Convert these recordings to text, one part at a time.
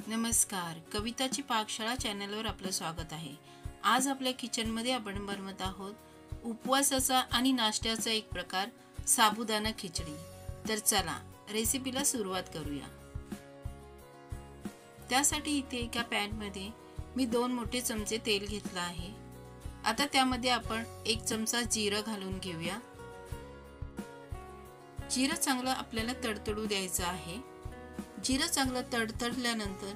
नमस्कार, कविताची पाकशाळा चॅनलवर आपलं स्वागत आहे। आज आपल्या किचनमध्ये आपण बनवत आहोत उपवासाचा आणि नाश्त्याचा एक प्रकार, साबुदाणा खिचडी। तर चला रेसिपीला सुरुवात करूया। त्यासाठी इथे एका पॅनमध्ये मी 2 मोठे चमचे तेल घेतलं आहे। आता त्यामध्ये आपण 1 चमचा जिरं घालून घेऊया। जिरं चांगलं आपल्याला तडतडू द्यायचं आहे। जिरं चांगलं तडतडल्यानंतर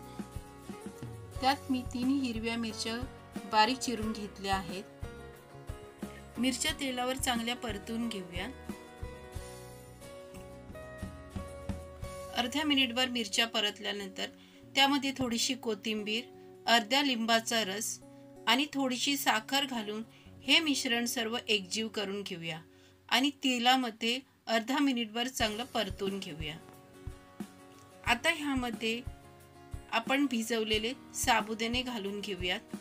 त्यात मी 3 हिरव्या मिरच्या बारीक चिरून घेतल्या आहेत। मिरच्या तेलावर चांगल्या परतून घेऊया। अर्ध्या मिनिटभर मिरच्या परतल्यानंतर त्यामध्ये थोडीशी कोथिंबीर, अर्ध्या लिंबाचा रस आणि थोडीशी साखर घालून हे मिश्रण सर्व एकजीव करून घेऊया आणि तेलामध्ये अर्धा मिनिटभर चांगलं परतून घेऊया। आता ह्यामध्ये आपण भिजवलेले साबुदाणे घालून घेऊयात।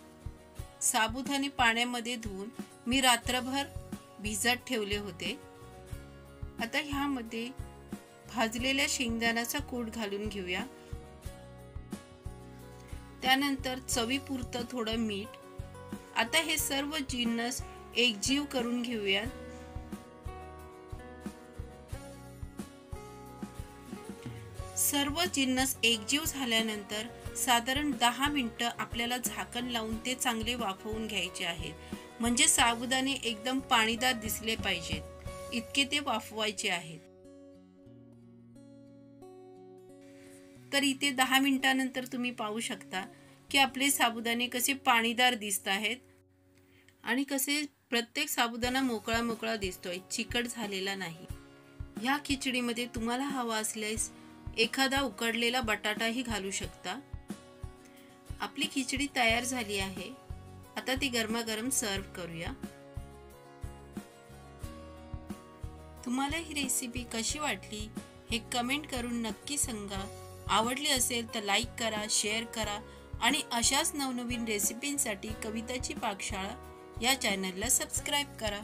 साबुदाणे पाण्यामध्ये धुवून मी रात्रभर भिजत ठेवले होते। आता ह्यामध्ये भाजलेल्या शेंगदाण्याचा कूट घालून घेऊया। त्यानंतर चवीपुरतं थोडं मीठ। आता हे सर्व जिन्नस एकजीव करून घेऊया। सर्व जिन्नस एकजीव झाल्यानंतर साधारण 10 मिनिटं आपल्याला झाकण लावून ते चांगले वाफवून घ्यायचे आहेत। म्हणजे साबुदाणे एकदम पाणीदार दिसले पाहिजेत इतके ते वाफवायचे आहेत। तर इथे 10 मिनिटांनंतर तुम्ही पाहू शकता की आपले साबुदाणे कसे पाणीदार दिसत आहेत आणि कसे प्रत्येक साबुदाणा मोकळा मोकळा दिसतोय, चिकट झालेला नाही। ह्या खिचडीमध्ये तुम्हाला हवा असल्यास एखादा उकडलेला बटाटाही घालू शकता। आपली खिचडी तयार झाली आहे। आता ती गरमागरम सर्व करूया। तुम्हाला ही रेसिपी कशी वाटली हे कमेंट करून नक्की सांगा। आवडली असेल तर लाईक करा, शेअर करा आणि अशाच नवनवीन रेसिपींसाठी कविताची पाकशाळा या चॅनलला सबस्क्राइब करा।